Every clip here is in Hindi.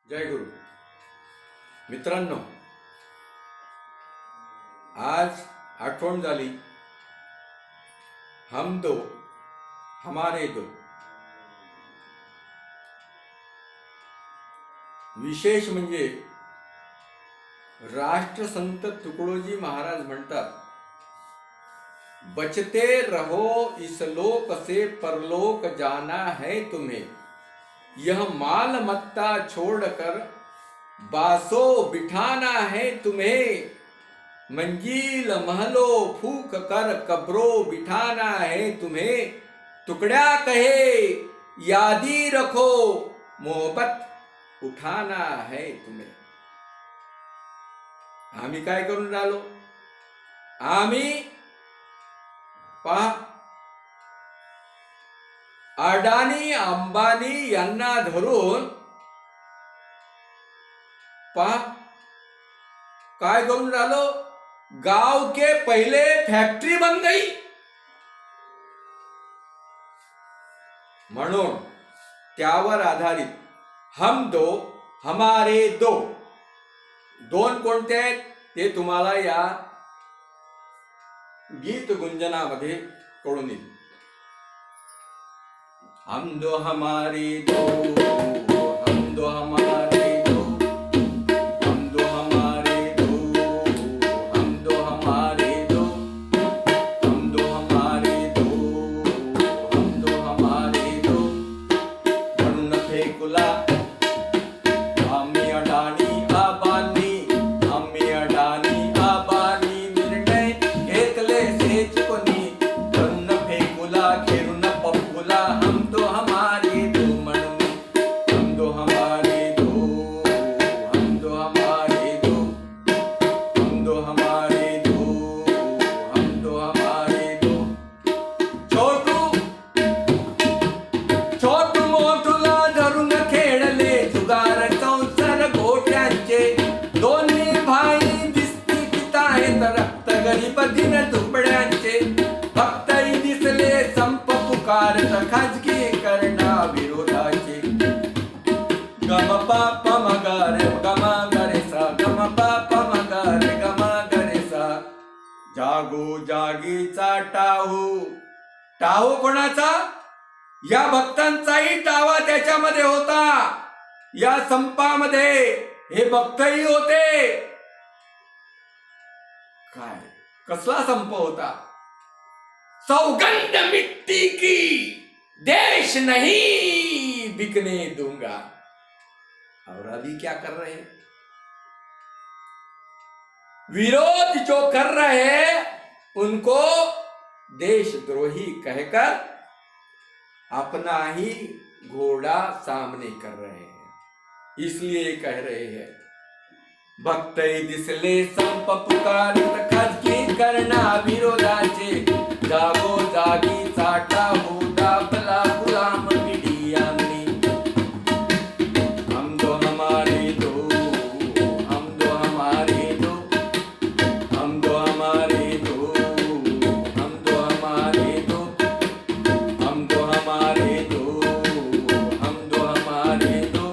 जय गुरु मित्रांनो, आज आठवण झाली हम दो हमारे दो. विशेष म्हणजे राष्ट्रसंत तुकडोजी महाराज म्हणतात, बचते रहो इस लोक से परलोक जाना है तुम्हें, यह माल मत्ता छोड़कर बासो बिठाना है तुम्हें, मंजिल महलो फूक कर कब्रो बिठाना है तुम्हें, तुकड्या कहे यादी रखो मोहब्बत उठाना है तुम्हें. आम्ही काय करून राहिलो? आम्ही पहा, अडाणी अंबानी यांना धरून पहा काय करून राहिलो. गांव के पहले फैक्ट्री बन गई. म्हणून त्यावर आधारित हम दो हमारे दो. दोन कोणते आहेत ते तुम्हाला या गीत गुंजनामध्ये कळून येईल. हम दो हमारे दो, हम दो हमारे दो, हम दो हमारे दो, हम दो हमारे दो, हम दो हमारे दो, हम दो हमारे दो. म्हणून फेकुला आम्ही अडाणी आबानी, आम्ही अडाणी आबानी, निर्णय घेतले सेच कोणी. म्हणून फेकुला खेळून पप्पुला हम दो हमारे दो. म्हणून हम दो हमारे दो, हम दो हमारे दो, हम दो हमारे दो, हम दो हमारे दो. छोटू छोटू मोठूला धरून खेळले जुगार संसार गोट्यांचे. दोन्ही भाई दिसती पिताहेत रक्त गरीब दिन दुबड्यांचे. भक्तही दिसले संप पुकारत खाजगी करना विरोधाचे. गम पाप मगार गमा गरे सा, गम पाप मगार गमा गरे सा. जागो जागीचा टाहू. टाहू कोणाचा? या भक्तांचाही टावा त्याच्यामध्ये होता. या संपामध्ये हे भक्तही होते. काय कसला संप होता? सौगंध मिट्टी की देश नहीं बिकने दूंगा. और अभी क्या कर रहे हैं? विरोध जो कर रहे हैं उनको देशद्रोही कहकर अपना ही घोड़ा सामने कर रहे हैं. इसलिए कह रहे हैं, भक्त दिसले संप पुकारत खाजगी करना विरोधाचे. जागो जागी चाटा हो दाबला गुलाम पिढी अंगणी. हम दो हमारे दो, हम दो हमारे दो, हम दो हमारे दो, हम दो हमारे दो, हम दो हमारे दो, हम दो हमारे दो.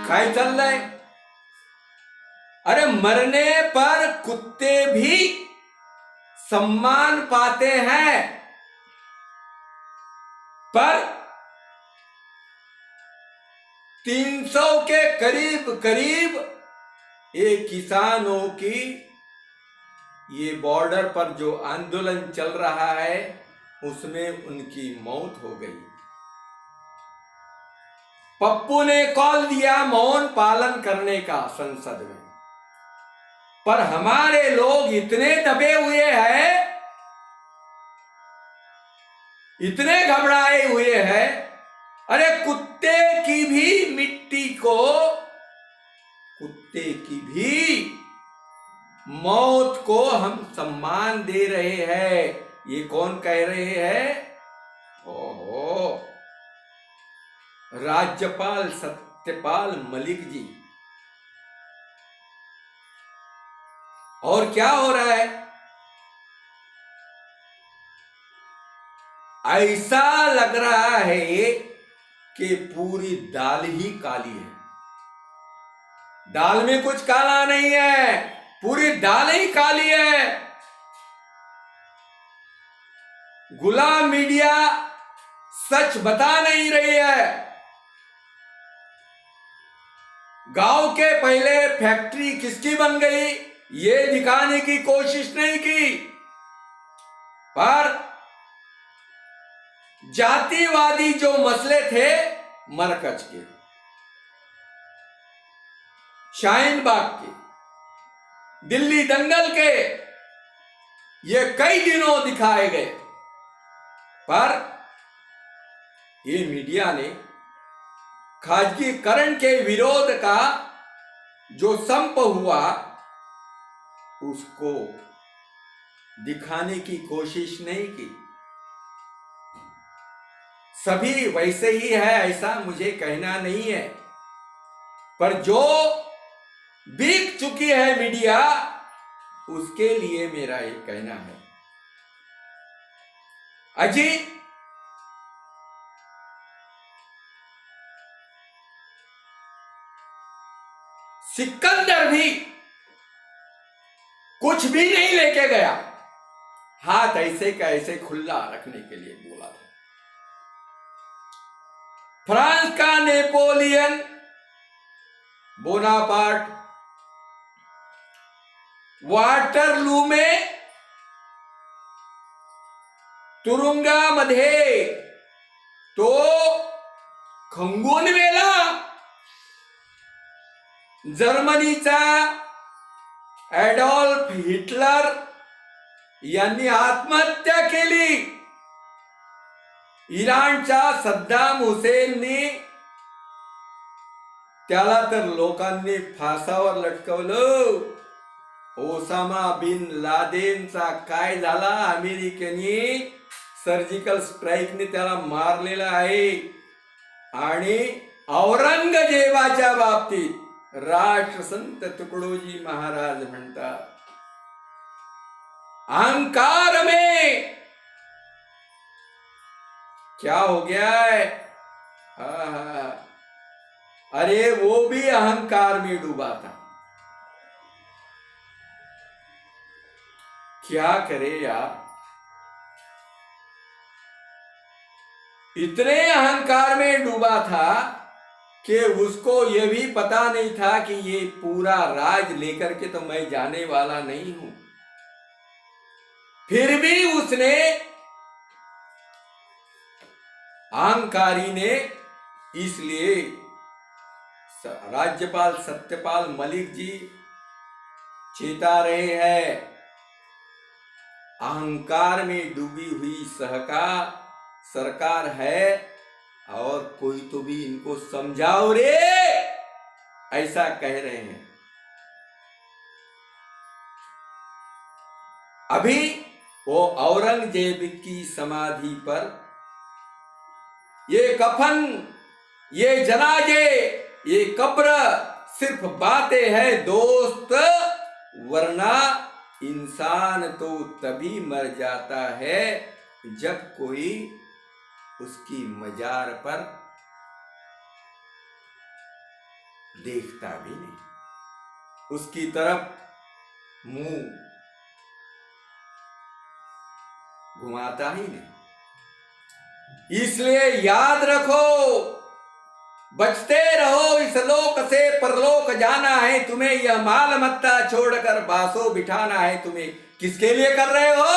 काय चल? अरे मरने पर कुत्ते भी सम्मान पाते हैं, पर 300 के करीब करीब ये किसानों की ये बॉर्डर पर जो आंदोलन चल रहा है उसमें उनकी मौत हो गई. पप्पू ने कॉल दिया मौन पालन करने का संसद में, पर हमारे लोग इतने दबे हुए हैं, इतने घबराए हुए हैं. अरे कुत्ते की भी मिट्टी को, कुत्ते की भी मौत को हम सम्मान दे रहे हैं. ये कौन कह रहे हैं? ओहो, राज्यपाल सत्यपाल मलिक जी. और क्या हो रहा है, ऐसा लग रहा है कि पूरी दाल ही काली है। दाल में कुछ काला नहीं है, पूरी दाल ही काली है। गुलाम मीडिया सच बता नहीं रही है। गांव के पहले फैक्ट्री किसकी बन गई ये दिखाने की कोशिश नहीं की, पर जातिवादी जो मसले थे मरकज के, शाहीन बाग के, दिल्ली दंगल के, ये कई दिनों दिखाए गए, पर ये मीडिया ने खाजगीकरण के विरोध का जो संप हुआ उसको दिखाने की कोशिश नहीं की। सभी वैसे ही है ऐसा मुझे कहना नहीं है, पर जो बिक चुकी है मीडिया उसके लिए मेरा एक कहना है। अजी सिकंदर भी कुछ भी नहीं लेके गया, हाथ ऐसे का ऐसे खुला रखने के लिए बोला था। फ्रांस का नेपोलियन बोनापार्ट वाटरलू में तुरुंगामध्ये तो खंगून मेला। जर्मनीचा ॲडॉल्फ हिटलर यांनी आत्महत्या केली। इराणचा सद्दाम हुसेननी त्याला तर लोकांनी फासावर लटकवलं। ओसामा बिन लादेनचा काय झाला, अमेरिकेने सर्जिकल स्ट्राईकने त्याला मारलेला आहे। आणि औरंगजेबाच्या बाबतीत राष्ट्रसंत तुकडोजी महाराज म्हणतात, अहंकार में क्या हो गया है। अरे वो भी अहंकार में डूबा था, क्या करे यार। इतने अहंकार में डूबा था कि उसको यह भी पता नहीं था कि ये पूरा राज लेकर के तो मैं जाने वाला नहीं हूं। फिर भी उसने, अहंकारी ने, इसलिए राज्यपाल सत्यपाल मलिक जी चेता रहे हैं, अहंकार में डूबी हुई सरकार है और कोई तो भी इनको समझाओ रे, ऐसा कह रहे हैं। अभी वो औरंगजेब की समाधि पर ये कफन, ये जनाजे, ये कब्र सिर्फ बातें हैं दोस्त, वरना इंसान तो तभी मर जाता है जब कोई उसकी मजार पर देखता भी नहीं, उसकी तरफ मुंह घुमाता ही नहीं। इसलिए याद रखो, बचते रहो इस लोक से, परलोक जाना है तुम्हें। यह माल मत्ता छोड़कर बासो बिठाना है तुम्हें। किसके लिए कर रहे हो?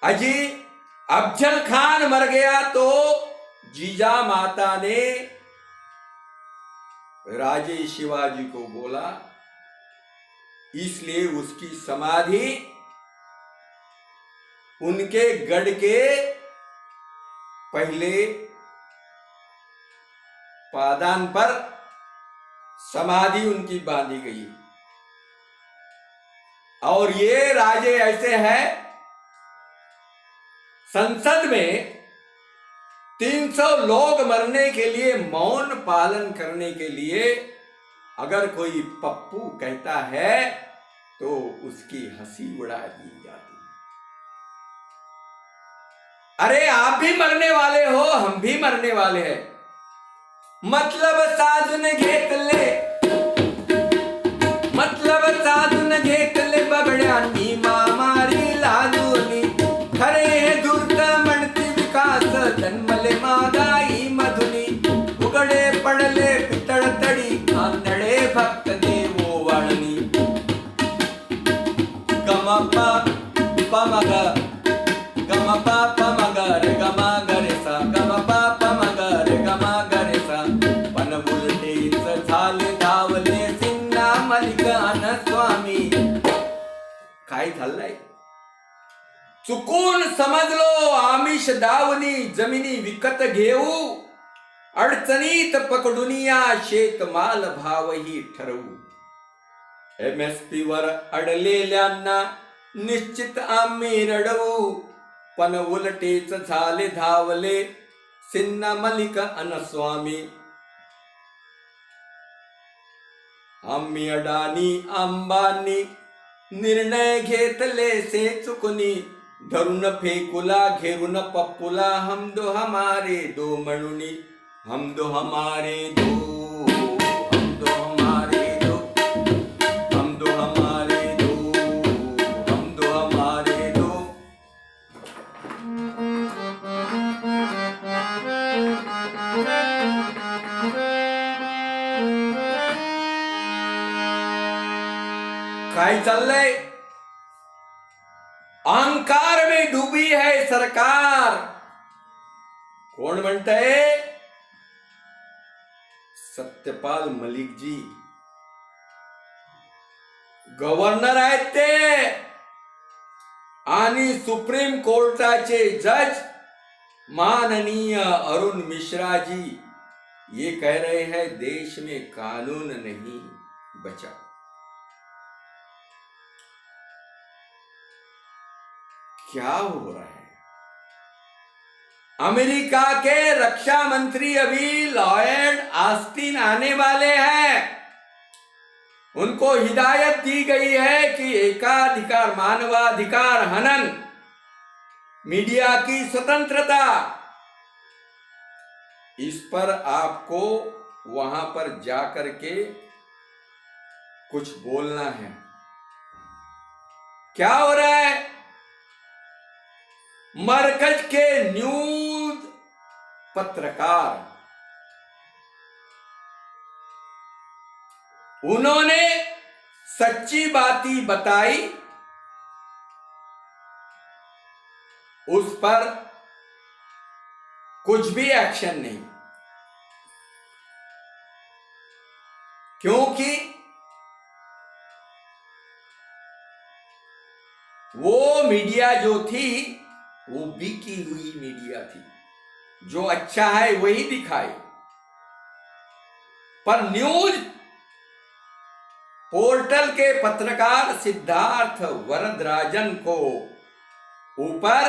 अजी अफजल खान मर गया तो जीजा माता ने राजे शिवाजी को बोला, इसलिए उसकी समाधि उनके गढ़ के पहले पादान पर समाधि उनकी बांधी गई। और ये राजे ऐसे हैं, संसद में 300 लोग मरने के लिए, मौन पालन करने के लिए अगर कोई पप्पू कहता है तो उसकी हंसी उड़ा दी जाती। अरे आप भी मरने वाले हो, हम भी मरने वाले हैं। मतलब साधुन घेतले, मतलब साधुन घेतले बगड्यांनी मामारी लादुनी, खरे धूर्त म्हणती विकास जन्मले मागाई मधुनी, उघडे पडले पितळ तडी आंधळे भक्त देवो वाळणी, गमपा पमग गमपा पमग रे गमा गरे सा, गमपा पमग रे गमा गरे सा, पण उलटेच झाले धावले सिन्ना मलिकान स्वामी. काय झालंय? चुकून समजलो आमिष दावनी जमिनी विकत घेऊ, अडचणीत पकडुनिया शेतमाल भावही ठरवू. MSP वर अडलेल्यांना निश्चित आम्ही रडवू, पण उलटेच झाले धावले सिन्ना मलिक अनस्वामी. आम्ही अडाणी अंबानी निर्णय घेतले से चुकनी, धरून फेकुला घेरून पप्पुला हम दो हमारे दो म्हणुनी, हम दो हमारे दो, हम दो हमारे दो, हम दो हमारे दो, हम दो हमारे दो. काय चाललंय? अहंकार में डूबी है सरकार. कोण म्हणतंय? सत्यपाल मलिक जी गव्हर्नर आहेत ते, आणि सुप्रीम कोर्टाचे जज माननीय अरुण मिश्रा जी ये कह रहे हैं देश में कानून नहीं बचा. क्या हो रहा है? अमेरिका के रक्षा मंत्री अभी लॉयड ऑस्टिन आने वाले हैं. उनको हिदायत दी गई है कि एकाधिकार, मानवाधिकार हनन, मीडिया की स्वतंत्रता, इस पर आपको वहां पर जाकर के कुछ बोलना है. क्या हो रहा है? मरकज के न्यूज पत्रकार, उन्होंने सच्ची बाती बताई, उस पर कुछ भी एक्शन नहीं, क्योंकि वो मीडिया जो थी वो बिकी हुई मीडिया थी. जो अच्छा है वही दिखाए. पर न्यूज पोर्टल के पत्रकार सिद्धार्थ वरदराजन को ऊपर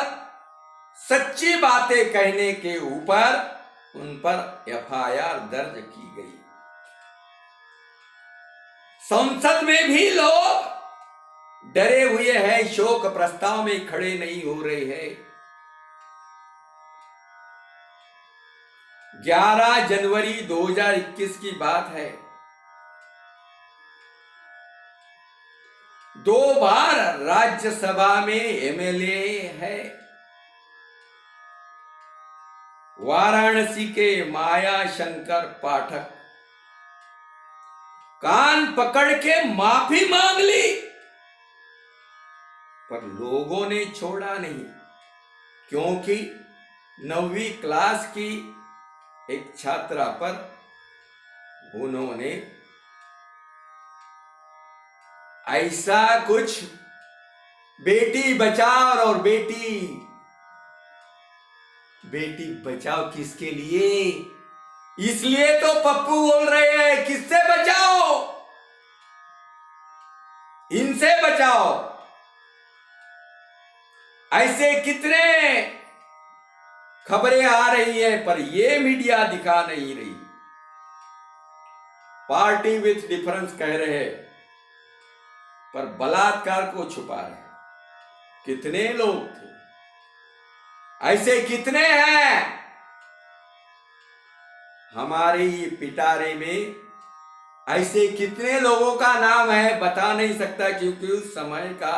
सच्ची बातें कहने के ऊपर उन पर FIR दर्ज की गई. संसद में भी लोग डरे हुए हैं, शोक प्रस्ताव में खड़े नहीं हो रहे हैं. 11 जनवरी 2021 की बात है. 2 बार राज्यसभा में MLA है. वाराणसी के माया शंकर पाठक कान पकड़ के माफी मांग ली, पर लोगों ने छोड़ा नहीं, क्योंकि 9वीं क्लास की एक छात्रा पर उन्होंने ऐसा कुछ बेटी बचाओ और बेटी बचाओ किसके लिए? इसलिए तो पप्पू बोल रहे हैं किससे बचाओ, इनसे बचाओ. ऐसे कितने खबरें आ रही हैं पर ये मीडिया दिखा नहीं रही। पार्टी विथ डिफरेंस कह रहे हैं पर बलात्कार को छुपा रहे। कितने लोग थे ऐसे, कितने हैं हमारे ये पिटारे में, ऐसे कितने लोगों का नाम है बता नहीं सकता, क्योंकि उस समय का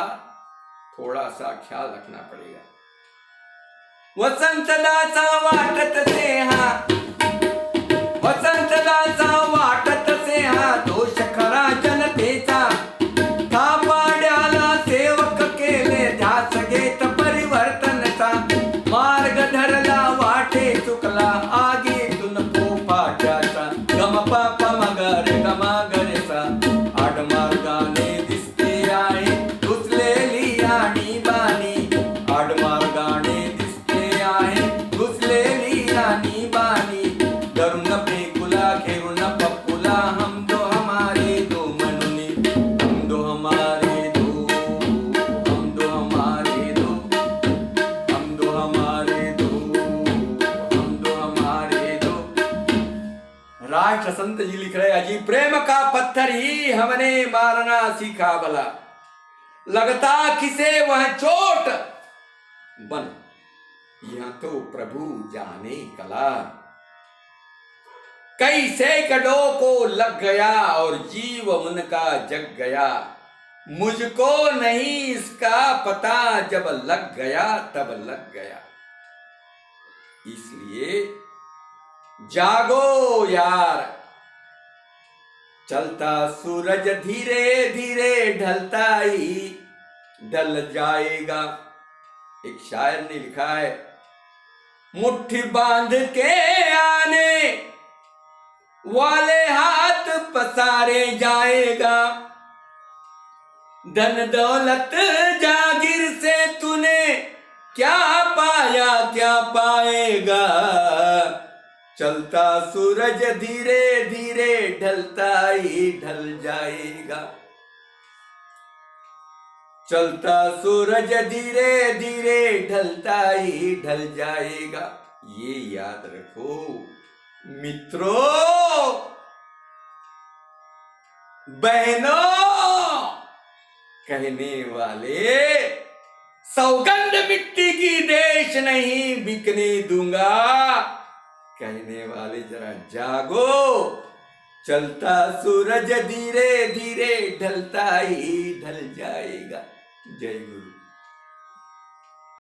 थोड़ा सा ख्याल रखना पड़ेगा। वसंत दासा वाटत से हा, वसंत दासा वाटत से हा, दोष खरा जनतेचा थापाड्याला सेवक केले ध्यास घेत परिवर्तनचा, मार्ग धरला वाटे चुकला आगीतून पोपाट्याचा, गम पाप मगर गमागरेचा आडमार्गाने दिसते आहे घुसलेली आणि बाणी, आडमार्गाने दिसते आहे घुसलेली आणि बाणी, धरून पेकुला घेरून पप्पुला हम दो हमारे दो म्हणून, हम दो हमारे दो, हम दो हमारे दो, हम दो हमारे दो, हम दो हमारे दो। राष्ट्र संत जी लिख रहे अजी प्रेम का पत्थर ही हमने मारना सीखा भला, लगता किसे वह चोट बन, यह तो प्रभु जाने कला, कई सैकड़ों को लग गया और जीव उनका जग गया, मुझको नहीं इसका पता जब लग गया तब लग गया। इसलिए जागो यार, चलता सूरज धीरे धीरे ढलता ही ढल जाएगा। एक शायर ने लिखा है, मुट्ठी बांध के आने वाले हाथ पसारे जाएगा, धन दौलत जागीर से तूने क्या पाया क्या पाएगा, चलता सूरज धीरे धीरे ढलता ही ढल जाएगा, चलता सूरज धीरे धीरे ढलता ही ढल जाएगा। ये याद रखो मित्रों, बहनों, कहने वाले सौगंध मिट्टी की देश नहीं बिकने दूंगा, कहने वाले जरा जागो, चलता सूरज धीरे धीरे ढलता ही ढल जाएगा। जय गुरु।